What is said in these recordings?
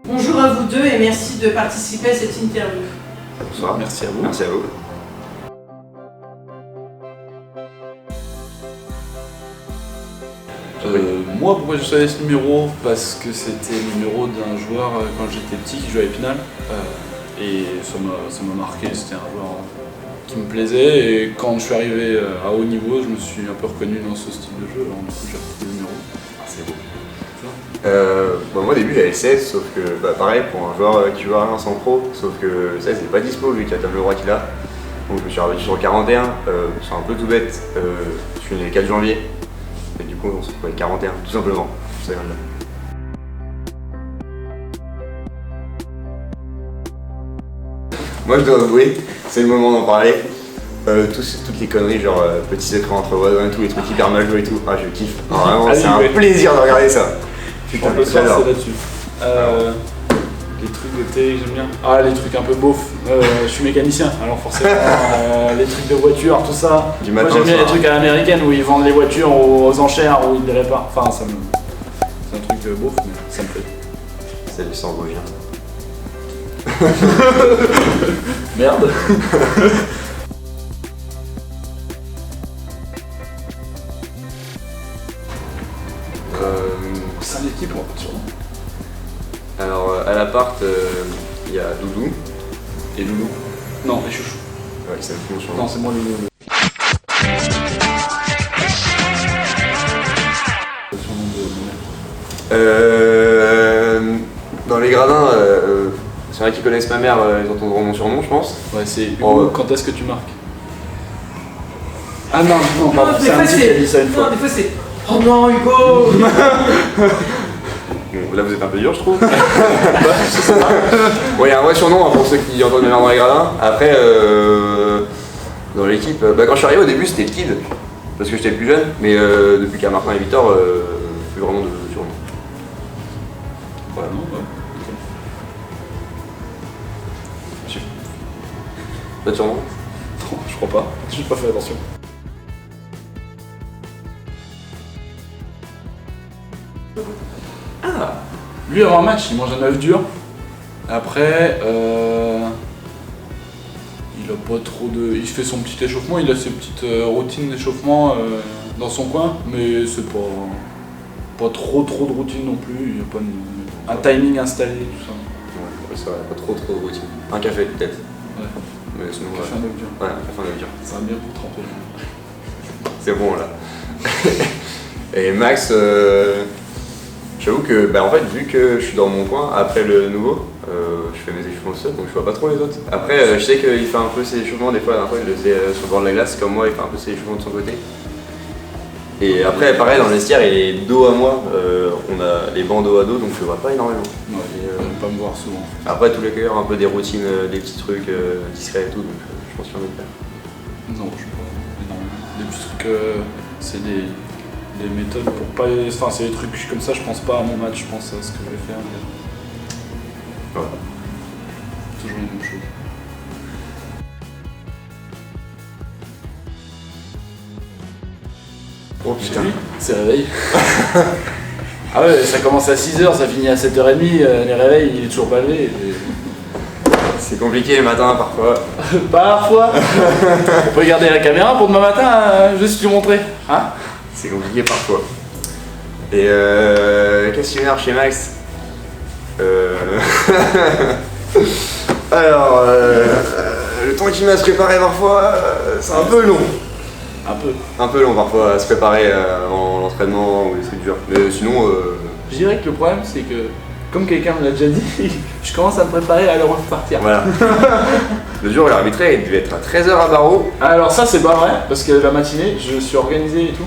Bonjour à vous deux et merci de participer à cette interview. Bonsoir. Merci à vous. Merci à vous. Moi, pourquoi j'ai choisi ce numéro? Parce que c'était le numéro d'un joueur quand j'étais petit qui jouait à Épinal. Et ça m'a marqué, c'était un joueur qui me plaisait. Et quand je suis arrivé à haut niveau, je me suis un peu reconnu dans ce style de jeu. Alors du coup, j'ai repris le numéro. C'est beau. Moi au début j'avais 16, sauf que pareil pour un joueur qui joue à rien sans pro, sauf que 16 n'est pas dispo vu qu'il y a Tom Leroy qui l'a. Donc je me suis rabattu sur le 41, c'est un peu tout bête, je suis né le 4 janvier, et du coup on se retrouve avec 41, tout simplement. Ça vient de là. Moi je dois avouer, c'est le moment d'en parler. Toutes les conneries, genre petits secrets entre voisins et tout, les trucs hyper mal joués et tout, je kiffe. Vraiment, c'est un plaisir de regarder ça. Putain, le soir, c'est là-dessus. Les trucs de télé que j'aime bien. Ah, les trucs un peu beaufs. Je suis mécanicien, alors forcément, les trucs de voiture, tout ça. Moi, j'aime bien les trucs à l'américaine où ils vendent les voitures aux enchères, où ils les réparent. Enfin, c'est un truc beauf, mais ça me plaît. C'est du sang vosgien. Merde. C'est un équipe, en fait, sûrement. Alors à l'appart, il y a Doudou. Et Loulou? Non, et Chouchou. Ouais, c'est le nom. Non, c'est moi Loulou. Dans les gradins, c'est vrai qu'ils connaissent ma mère, ils entendront mon surnom, je pense. Ouais, c'est Hugo, quand est-ce que tu marques? Ah non, pardon, c'est un type qui a dit ça une fois. Non, des fois c'est... Oh non, Hugo. Bon, là vous êtes un peu dur, je trouve. Bon, il y a un vrai surnom pour ceux qui entendent ma mère dans les gradins. Après, dans l'équipe, quand je suis arrivé au début c'était le Kid, parce que j'étais le plus jeune, mais depuis qu'il y a Martin et Victor, plus vraiment de surnom. Voilà. Non, ouais. Pas de surnom? Non, je crois pas. J'ai pas fait attention. Ah, lui avant un match, il mange un œuf dur. Après, il a pas trop de... Il fait son petit échauffement, il a ses petites routines d'échauffement dans son coin, mais c'est pas trop de routine non plus, il n'y a pas un timing installé, tout ça. Ouais, c'est vrai, pas trop de routine. Un café peut-être. Ouais. Mais sinon, Café un œuf dur. Ouais, un café un œuf dur. Ça va bien pour tremper. C'est bon là. Et Max, j'avoue que, en fait, vu que je suis dans mon coin, après le nouveau, je fais mes échauffements seul, donc je vois pas trop les autres. Après, je sais qu'il fait un peu ses échauffements, des fois, la dernière fois, il le faisait sur le bord de la glace, comme moi, il fait un peu ses échauffements de son côté. Et après, pareil, dans le vestiaire, il est dos à moi, on a les bancs dos à dos, donc je le vois pas énormément. Ouais, j'aime pas me voir souvent. Après, tous les cueilleurs, un peu des routines, des petits trucs discrets et tout, donc je pense qu'il y en a de faire. Non, je sais pas. Énormément. Des petits trucs, c'est des méthodes pour pas... Enfin, c'est des trucs comme ça, je pense pas à mon match, je pense à ce que je vais faire. Mais... Ouais. Toujours la même chose. Oh putain. C'est réveil. Ah ouais, ça commence à 6h, ça finit à 7h30, les réveils, il est toujours pas levé. C'est compliqué le matin parfois. Parfois. On peut garder la caméra pour demain matin, juste lui montrer. Hein? C'est compliqué parfois. Et qu'est-ce qu'il y a chez Max? Alors, le temps qu'il met à se préparer parfois, c'est un peu long. Un peu long parfois à se préparer avant l'entraînement ou des trucs durs. Mais sinon... Je dirais que le problème c'est que, comme quelqu'un me l'a déjà dit, je commence à me préparer à l'heure où je partir. Voilà. Le jour où il a arbitré, il devait être à 13h à Barreau. Alors ça c'est pas vrai, parce que la matinée, je suis organisé et tout,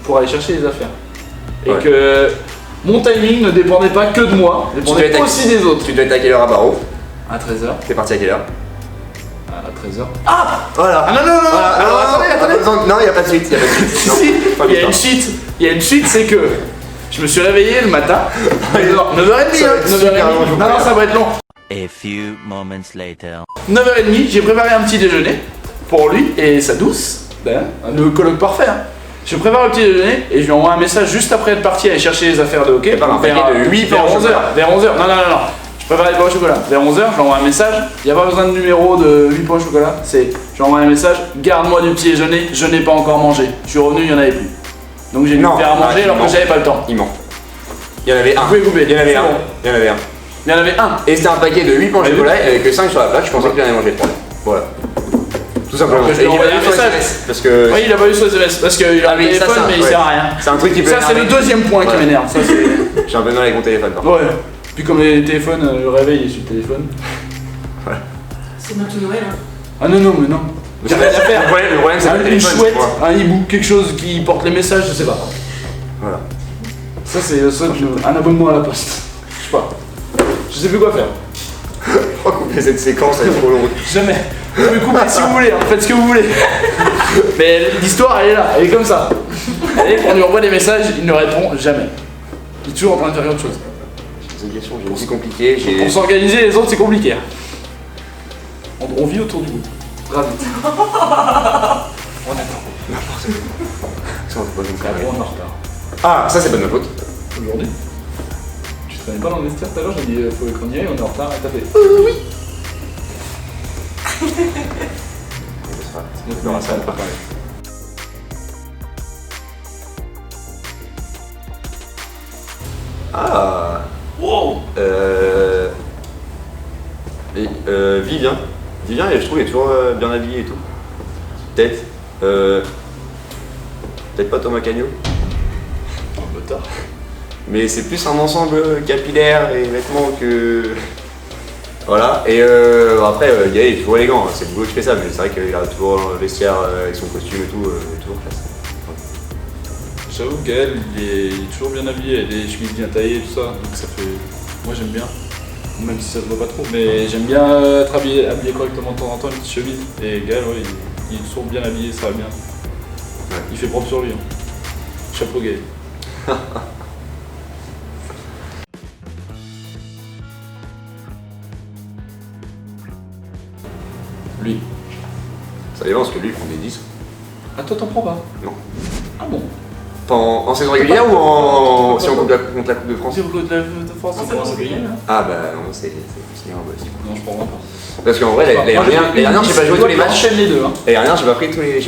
pour aller chercher les affaires. Et que mon timing ne dépendait pas que de moi, dépendait aussi des autres. Tu devais être à quelle heure à Barreau? À 13h. T'es parti à quelle heure? À 13h. Ah Voilà. Ah non, Voilà. alors attendez. Non, il n'y a pas de suite, Si, il y a une cheat. Il y a une cheat, c'est que je me suis réveillé le matin, 9h30, non, ça va être long. A few moments later. 9h30, j'ai préparé un petit déjeuner pour lui et sa douce, le colloque parfait. Hein. Je prépare le petit déjeuner et je lui envoie un message juste après être parti aller chercher les affaires de hockey. Vers 8 vers 11h. Non. préparer des pains au chocolat. Vers 11h, j'envoie un message. Il n'y a pas besoin de numéro de 8 pains au chocolat. C'est, j'envoie un message. Garde-moi du petit déjeuner, je n'ai pas encore mangé. Je suis revenu, il n'y en avait plus. Donc j'ai dû me faire à manger alors que j'avais pas le temps. Il ment. Il y en avait un. Vous pouvez couper. Il y en avait un. Bon. Il y en avait un. Il y en avait un. Et c'était un paquet de 8 pains au chocolat, il n'y avait que 5 sur la plaque, je pensais qu'il en avait mangé 3. Voilà. Tout simplement. Alors que je lui ai envoyé un message. Parce que. Oui, il a pas eu sur SMS parce qu'il a un téléphone mais il sert à rien. C'est un truc qui peut Ça, c'est le deuxième point qui m'énerve. Ça, c'est. J'ai un peu de mal avec mon téléphone. Ouais. Puis comme les téléphones, le réveil est sur le téléphone. Voilà. C'est notre Noël. Hein. Ah non, non, mais non. J'ai rien à faire. Le problème c'est le Une téléphone. chouette, un hibou, quelque chose qui porte les messages, je sais pas. Voilà. Ça, c'est un abonnement à la poste. Je sais pas. Je sais plus quoi faire. Oh, couper cette séquence, elle est trop longue. Jamais. Vous pouvez couper si vous voulez, hein, faites ce que vous voulez. Mais l'histoire, elle est là, elle est comme ça. On lui envoie des messages, il ne répond jamais. Il est toujours en train de faire autre chose. C'est une question, c'est compliqué. Pour s'organiser, les autres, c'est compliqué. On vit autour du bout. Grave vite. On attend. N'importe quoi. Ça, on peut pas nous faire. On est en retard. Ah, ça c'est pas de ma faute. Aujourd'hui. Tu te connais pas dans le vestiaire tout à l'heure, j'ai dit faut qu'on y aille, on est en retard et t'as fait oui. On verra ça après. Ah. Wow. Vivien. Vivien, je trouve, il est toujours bien habillé et tout. Peut-être. Peut-être pas Thomas Cagnot. Un bâtard. Mais c'est plus un ensemble capillaire et vêtements que. Voilà. Et après, Gaël est toujours élégant, c'est le boulot qui fait ça, mais c'est vrai qu'il a toujours un vestiaire avec son costume et tout, il est toujours classe. J'avoue que Gaël, il est toujours bien habillé, il a des chemises bien taillées et tout ça, donc ça fait. Moi j'aime bien. Même si ça se voit pas trop, mais j'aime bien être habillé correctement de temps en temps, une petite chemise. Et Gaël, ouais, il est toujours bien habillé, ça va bien. Ouais. Il fait propre sur lui. Hein. Chapeau Gaël. Lui. Ça dépend parce que lui il prend des 10. Ah, toi t'en prends pas? Non. Ah bon? Pas en saison régulière ou en. Si on compte contre la Coupe de France? Si vous voulez de France, Ah, ça commence à payer. Ah bah non, c'est impossible. Non, je prends pas. Parce qu'en vrai, l'année dernière, j'ai pas joué tous les matchs. Les deux, hein. L'année dernière, j'ai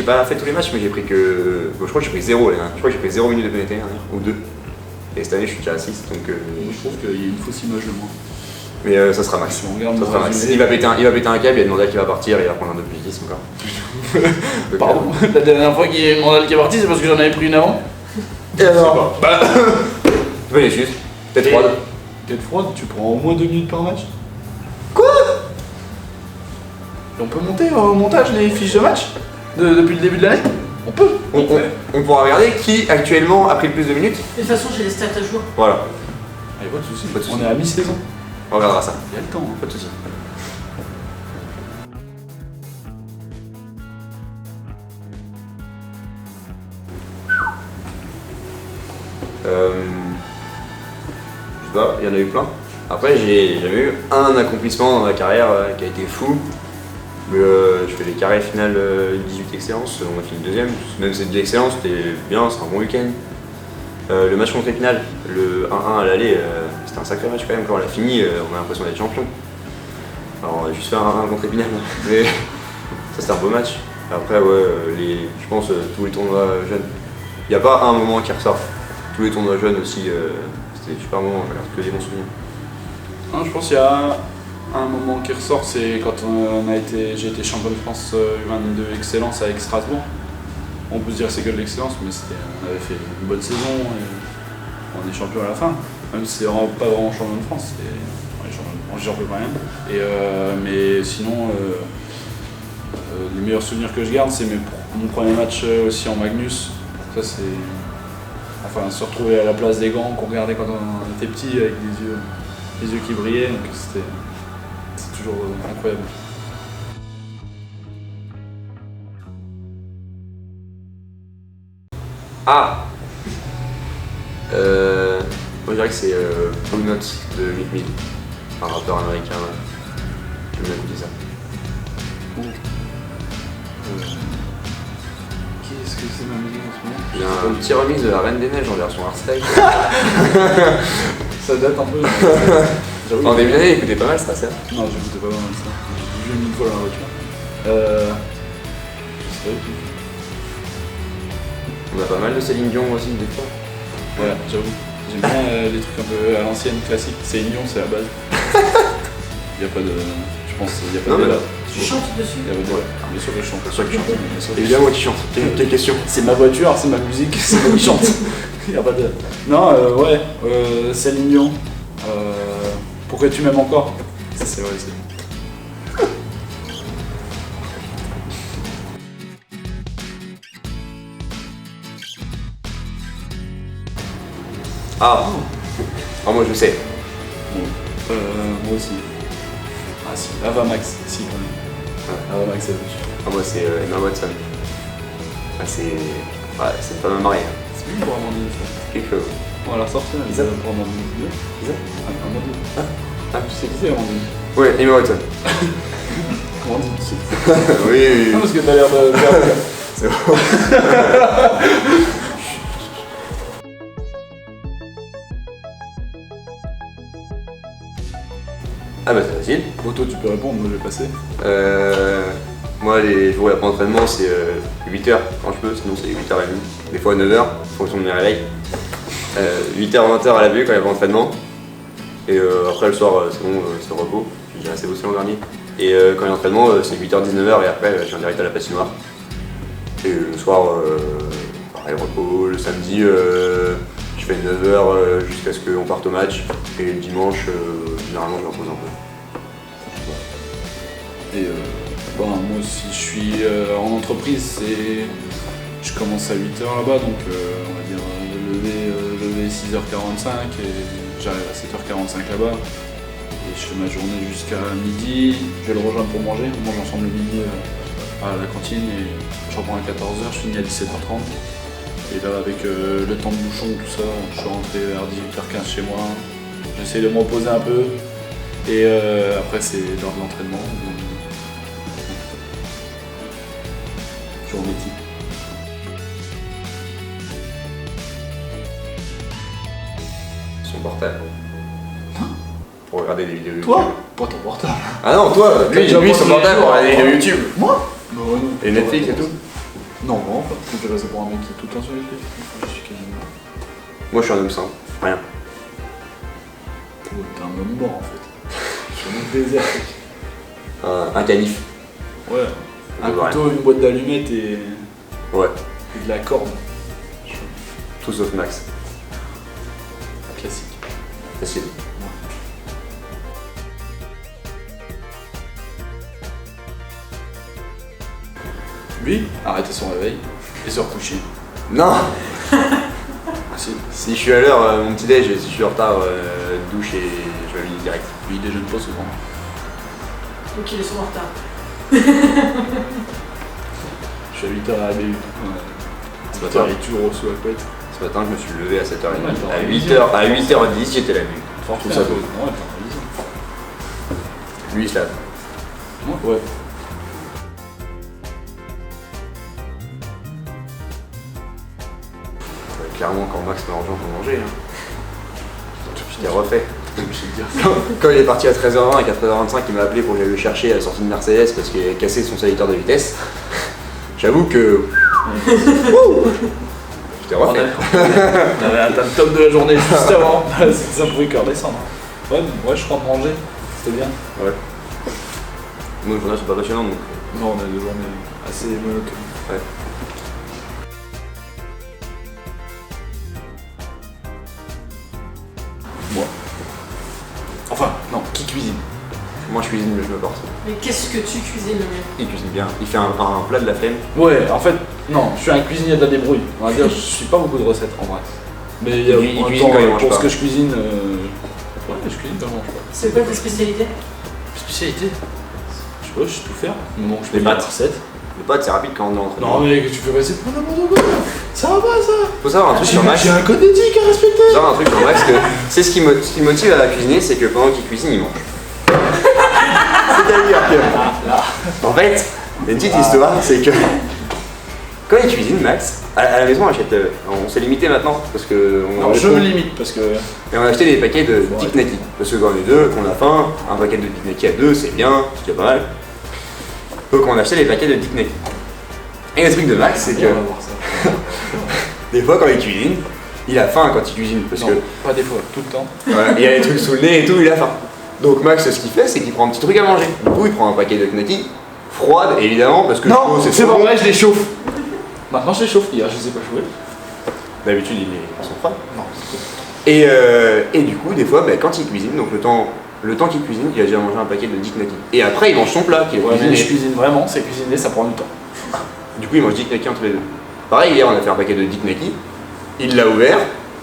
pas fait tous les matchs, mais j'ai pris que. Bon, je crois que j'ai pris 0 l'année dernière. Je crois que j'ai pris 0 minutes de pénalité l'année dernière, ou 2. Et cette année, je suis déjà à 6, donc. Je trouve qu'il y a une fausse image de moi. Mais ça sera max. Si on regarde Ça sera max. Il va péter un câble, il y a Mandal qui va partir, il va prendre un 2 plus 10 encore. Donc, Pardon, la dernière fois qu'il y a Mandal qui est parti, c'est parce que j'en avais pris une avant. Et alors bah. Tu peux les excuses. Tête froide. Tête froide, tu prends au moins 2 minutes par match. Quoi? Et on peut monter au montage les fiches de match depuis le début de l'année? On peut. On pourra regarder qui actuellement a pris le plus de minutes. De toute façon, j'ai les stats à jour. Voilà, Allez, pas de soucis. Pas de soucis. On est à mi-saison. on regardera ça. Il y a le temps. Hein. Pas de soucis. Je sais pas, il y en a eu plein. Après, j'ai jamais eu un accomplissement dans ma carrière qui a été fou. Mais je fais les carrés finales 18 Excellence, on a fini deuxième. Même si c'est de l'excellence, c'était bien, c'était un bon week-end. Le match contre Épinal, le 1-1 à l'aller, c'était un sacré match quand même. Quand on l'a fini, on a l'impression d'être champion. Alors on a juste fait un 1 contre Épinal, mais ça c'était un beau match. Après, ouais, je pense tous les tournois jeunes. Il n'y a pas un moment qui ressort. Tous les tournois jeunes aussi, c'était super moment, je regarde que des bons souvenirs. Hein, je pense qu'il y a un moment qui ressort, c'est quand j'ai été champion de France U22 Excellence avec Strasbourg. On peut se dire que c'est que de l'excellence, mais on avait fait une bonne saison et on est champion à la fin. Même si c'est pas vraiment champion de France, on est champion quand même. Mais sinon, les meilleurs souvenirs que je garde, c'est mon premier match aussi en Magnus. Ça c'est. Enfin, se retrouver à la place des gants qu'on regardait quand on était petit avec les yeux qui brillaient, donc c'est toujours incroyable. Ah moi je dirais que c'est Blue Notes de Meek Mill, un rappeur américain. J'aime bien écouter ça. Qu'est-ce que c'est ma musique en ce moment? Il y a un petit remix de la Reine des Neiges en version hardstyle. Ça date un peu. J'avoue. En début d'année, écoutez pas mal ça, ça. Non, j'écoutais pas mal ça. J'ai vu 1000 fois dans la voiture. Je sais pas. On a pas mal de Céline Dion aussi, des fois. Ouais, j'avoue. J'aime bien les trucs un peu à l'ancienne, classique. C'est Dion, c'est la base. Y'a pas de. Je pense, y'a pas Non, de mais débat. Tu chantes dessus? Y'a pas de débat. Bien sûr que je chante. Bien sûr que je chante. Bien sûr que je Évidemment qui chante. Quelle question. C'est ma voiture, c'est ma musique, c'est moi qui chante. Y'a pas de. Non, ouais, Céline Dion. Pourquoi tu m'aimes encore? Ça, c'est vrai, c'est. Ah. Ah, moi je sais. Bon. Moi aussi. Ah si, Ava Max, si quand même. Ava Max, c'est dessus. Ah, moi c'est Emma Watson. Ah, c'est. Ouais, c'est pas ma mariée. Hein. C'est bien pour Amandine, ça. Quelque chose. On va la ressortir, Isa. pour Amandine. Isa. Amandine. Ah, Tu sais qui c'est, Amandine? Ouais, Emma Watson. Amandine, tu sais. Oui, oui, oui. Non, parce que t'as l'air de. C'est bon. Ah bah c'est facile. Auto, tu peux répondre, moi je vais passer. Moi les jours après entraînement c'est 8h quand je peux, sinon c'est 8h30. Des fois 9h, en fonction de mes réveils. 8h, 20h à la vue quand il y a pas d'entraînement. Et après le soir c'est bon, c'est repos. J'ai assez bossé l'an dernier. Et quand il y a l'entraînement c'est 8h, 19h et après je viens direct à la patinoire. Et le soir, pareil repos. Le samedi je fais 9h jusqu'à ce qu'on parte au match. Et le dimanche généralement je me repose un peu. Et bon, moi si je suis en entreprise, je commence à 8h là-bas, donc on va dire lever 6h45 et j'arrive à 7h45 là-bas. Et je fais ma journée jusqu'à midi, je vais le rejoindre pour manger, on mange ensemble le midi à la cantine et je reprends à 14h, je finis à 17h30. Et là avec le temps de bouchon, tout ça, je suis rentré vers 18h15 chez moi, j'essaie de me reposer un peu et après c'est lors de l'entraînement. Journée type. Son portable. Pour regarder des vidéos YouTube. Toi? Pas ton portable. Ah non, toi, lui son portable pour regarder des vidéos YouTube. Moi? Non, non. Et Netflix et tout. Non, non, pas. Je vais passer pour un mec qui est tout le temps sur Netflix. Je suis quasiment. Moi je suis un homme simple, rien. Oh, t'es un homme mort en fait. Je suis un homme désert. Un canif. Ouais. Un Ouais. couteau, une boîte d'allumettes et Ouais, de la corde. tout sauf Max. Classique. Facile. Lui, arrêter son réveil et se recoucher. Non. Ah si. Si je suis à l'heure, mon petit déj, si je suis en retard, douche et je m'habille direct. Lui, il déjeune pas souvent. Donc il est souvent en retard. Je suis à 8h à la BU. Ce matin, Il toujours sous la couette. ce matin, je me suis levé à 7h30. Ouais, À 8h10, j'étais là-bas. Fort Tout fait, ça un beau. peu. Ouais, t'es en révision. Lui, il se lave. Moi, ouais. Clairement, quand Max m'a rejoint pour manger, hein. J'étais refait. Je vais te dire. Quand il est parti à 13h20 et qu'à 13h25, il m'a appelé pour que j'aille le chercher à la sortie de Mercedes parce qu'il avait cassé son sélecteur de vitesse, j'avoue que. J'étais refait. On avait atteint le top de la journée juste avant. Ça pouvait que redescendre. Ouais, je rentre manger. C'était bien. Ouais. Nos journées sont pas passionnantes donc. Non, on a des journées assez monotones. Ouais. Moi. Enfin, non, qui cuisine? Moi je cuisine, mais je me porte. Mais qu'est-ce que tu cuisines le mieux? Il cuisine bien. Il fait un plat de la flemme. Ouais, en fait, non, je suis un cuisinier de la débrouille. On va dire, je suis pas beaucoup de recettes en vrai. Mais il y a Il en même cuisine temps, quand il mange pour pas. ce que je cuisine, ouais, je cuisine quand je mange pas. C'est quoi ta spécialité? Spécialité? Je sais pas, je sais tout faire. Non, je Les fais pâtes. des recettes. Le pâte c'est rapide quand on est entre Non, mais tu fais passer pour n'importe quoi. Ça va pas ça? Faut savoir un truc sur Max. J'ai un code éthique à respecter. Faut savoir un truc sur Max que c'est ce qui motive à cuisiner, c'est que pendant qu'il cuisine, il mange. C'est-à-dire que. En fait, il y a une petite histoire, c'est que quand il cuisine, Max, À la maison, on s'est limité maintenant parce que. Alors je me limite parce que. Et on a acheté des paquets de Dick Naki. Parce que quand on est deux, qu'on a faim, un paquet de Dick Naki à deux, c'est bien, c'est déjà pas mal. Donc on a acheté des paquets de Dick Naki. Et le truc de Max, c'est que. On va voir ça. Des fois, quand il cuisine, il a faim quand il cuisine. Parce Non, que. pas des fois, tout le temps. Voilà, il y a des trucs sous le nez et tout, il a faim. Donc Max, ce qu'il fait, c'est qu'il prend un petit truc à manger. Du coup, il prend un paquet de Naki, froide évidemment, parce que Non, chaud, c'est trop pas bon. vrai, je les chauffe. Maintenant je les chauffe, hier je les ai pas chauffés. D'habitude, ils sont froids. Non, c'est Et du coup, des fois, bah, quand il cuisine, donc le temps qu'il cuisine, il a déjà mangé un paquet de Dick Naki. Et après, il mange son plat qu'il a ouais, mais cuisiné. je cuisine vraiment, c'est cuisiner, ça prend du temps. Du coup, il mange Dick Naki entre les deux. Pareil, hier, on a fait un paquet de Dick Naki. Il l'a ouvert.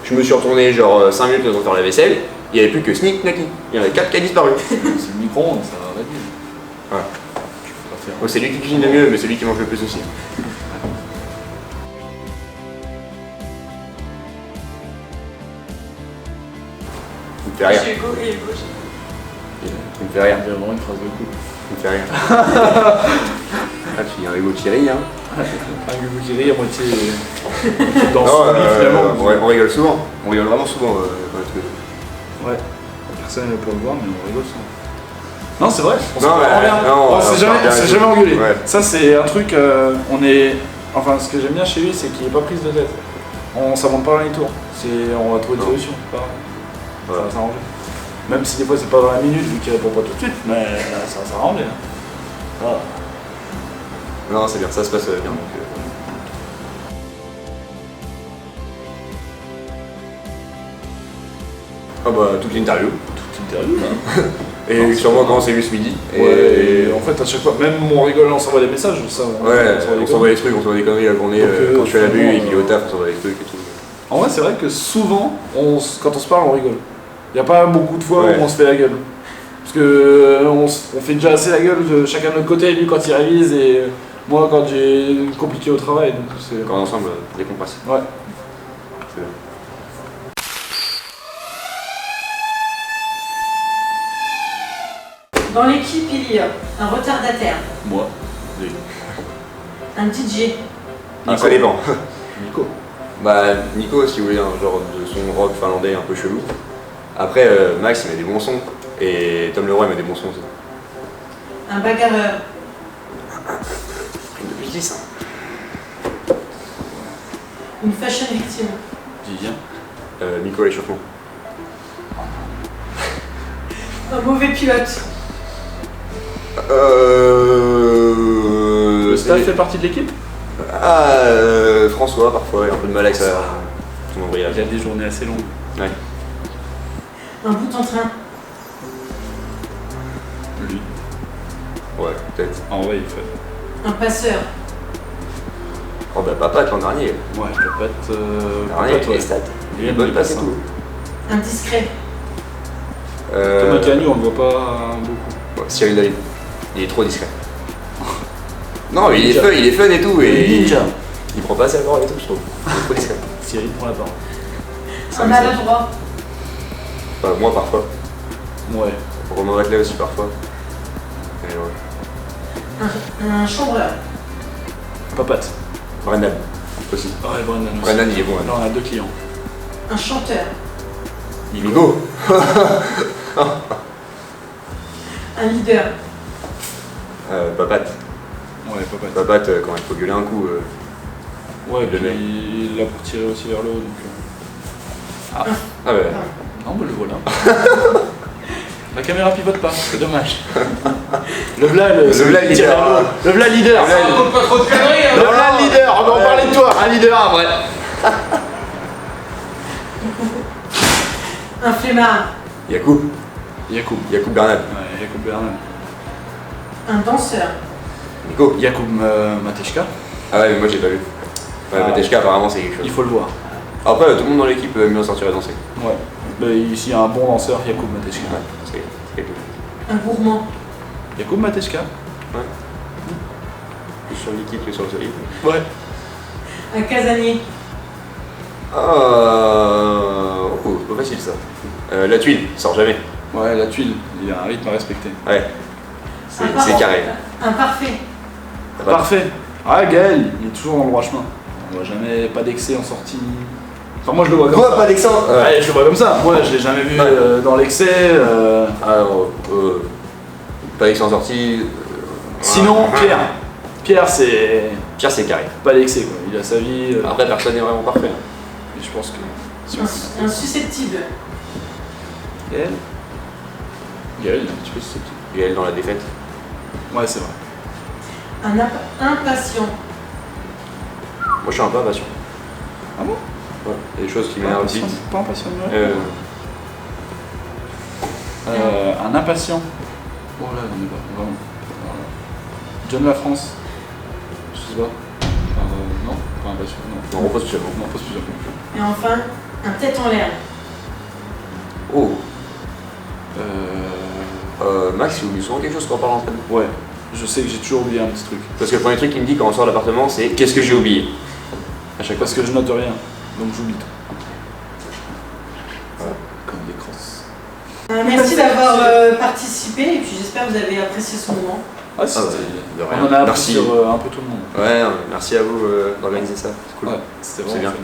Je me suis retourné genre 5 minutes pour faire la vaisselle. Il n'y avait plus que Sneak Naki. Il y en avait 4 qui a disparu. C'est le micro-ondes, ça va réduire. Ouais. Tu peux pas faire. Donc c'est lui qui cuisine le mieux, mais c'est lui qui mange le plus aussi. Il me fait rire. Chez Hugo et Hugo. Il me fait rire. Il y a vraiment une phrase de couple. Il me fait rire. Ah, tu viens Hugo Thierry, hein. Un Hugo qui rit à moitié dans Non, son lit finalement. on rigole souvent. On rigole vraiment souvent dans les trucs. Ouais. Personne ne peut le voir, mais on rigole souvent. Non, c'est vrai. On s'est Non, vraiment bien. non, On s'est bien jamais engueulé. Ouais. Ça, c'est un truc. On est. Enfin, ce que j'aime bien chez lui, c'est qu'il n'est pas prise de tête. On s'invente pas dans les tours. On va trouver une Non. solution. C'est pas grave. Ça Ouais. va s'arranger. Même si des fois c'est pas dans la minute vu qu'il répond pas tout de suite, mais ça va s'arranger. Hein. Voilà. Non, c'est bien, ça se passe bien. Donc, Ah bah, toute l'interview. Toute interview là. Et Non, c'est sûrement pas- quand c'est vu ce midi. Ouais, et en fait à chaque fois, même on rigole, on s'envoie des messages, ça. Ouais, on s'envoie des trucs, on s'envoie des conneries la journée. Donc, Quand je suis à la vue finalement, et qu'il est au taf, on s'envoie des trucs et tout. En vrai, c'est vrai que souvent, quand on se parle, on rigole. Il n'y a pas beaucoup de fois Ouais. où on se fait la gueule. Parce que on fait déjà assez la gueule chacun de notre côté, lui quand il révise et moi quand j'ai compliqué au travail. Donc c'est. Quand on est ensemble, dès qu'on passe. Ouais. C'est bien. Dans l'équipe, il y a un retardataire, Moi. un DJ, Ah, ça dépend. Nico. Bah, Nico, si vous voulez, un genre de son rock finlandais un peu chelou. Après, Max, il met des bons sons. Et Tom Leroy met des bons sons aussi. un bagarreur, Depuis 10, hein. une fashion victime, Vivien. Nico l'échauffement. un mauvais pilote, Le staff fait partie de l'équipe. François, parfois, il a un peu de mal avec son embrayage. Il y a des journées assez longues. Ouais. un bout en train, Lui. Ouais, peut-être. En vrai, il fait. un passeur, Oh bah, Papa, l'an dernier. Ouais, je peux pas être. L'an dernier, les stats. Il est bonne passe et tout. un discret, Thomas Cagnou, on le voit pas beaucoup. Ouais, Cyril David. Il est trop discret. Non, mais il est fun et tout. Et il prend pas assez la parole et tout, je trouve. Il est trop discret. Cyril prend la parole. C'est un un message. maladroit, Enfin, moi, parfois. Ouais. Romain Vatelet aussi, parfois. Et ouais. un chambreur, Papate. Brendan, aussi. Ouais, Brendan aussi. Brendan, il est bon. Là, on a 2 clients. un chanteur, Nico. un leader, Papate. Ouais, Papate. Papate, quand il faut gueuler un coup. Ouais, le puis mec. il l'a pour tirer aussi vers le haut. Donc, Ah bah. Non, mais le voilà. La caméra pivote pas, c'est dommage. Le v'là, v'là il tire vers le haut. Le v'là leader. raconte pas trop de conneries, Le v'là leader, on va en parler de toi. Un leader, un vrai. un flemmard, Yacoub. Yacoub. Yacoub Bernal. Ouais, Yacoub Bernal. un danseur, Nico. Yacoub Mateshka. Ah ouais, mais moi j'ai pas vu. Ouais, Ah. Mateshka, apparemment, c'est quelque chose. Il faut le voir. Après, tout le monde dans l'équipe aime bien sortir et danser. Ouais. Bah, ici, il y a un bon danseur, Yacoub Mateshka. Ouais, c'est quelque chose. un gourmand, Yacoub Mateshka. Plus sur le liquide que sur le solide. Ouais. un casanier, Oh, c'est pas facile ça. La tuile, il sort jamais. Ouais, la tuile, il a un rythme à respecter. Ouais. un C'est carré. un parfait, T'as pas- Parfait. Ah, Gaël, il est toujours dans le droit chemin. On voit jamais pas d'excès en sortie. Enfin, moi je le vois comme ça. pas d'excès. Ouais, je le vois comme ça. Moi je l'ai jamais vu dans l'excès. Alors, pas d'excès en sortie. Sinon, Pierre c'est. Pierre, c'est carré. Pas d'excès quoi. Il a sa vie. Après, personne n'est vraiment parfait. Et je pense que. Un susceptible. Gaël, il est un petit peu susceptible. Gaël dans la défaite. Ouais, c'est vrai. Un impatient. Moi, je suis un peu impatient. Ah bon? Ouais, il y a des choses qui m'énervent vite. Pas impatient, un impatient. Oh là, on est pas. Vraiment. John La France. Je sais pas. Non, pas impatient. Non, pas spécialement. Non, pas spécialement. Et enfin, un tête en l'air. Oh. Max, il oublie souvent quelque chose quand on parle en train. Ouais, je sais que j'ai toujours oublié un petit truc. Parce que le premier truc qu'il me dit quand on sort de l'appartement, c'est qu'est-ce que j'ai oublié à chaque fois. Parce que je note rien, donc j'oublie tout. Voilà. Comme des crosses. Merci d'avoir participé et puis j'espère que vous avez apprécié ce moment. Ah, c'était. De rien. On en a appris Merci. sur un peu tout le monde. Ouais, merci à vous d'organiser ça. C'est cool. Ouais, c'était C'est vraiment bien. fun.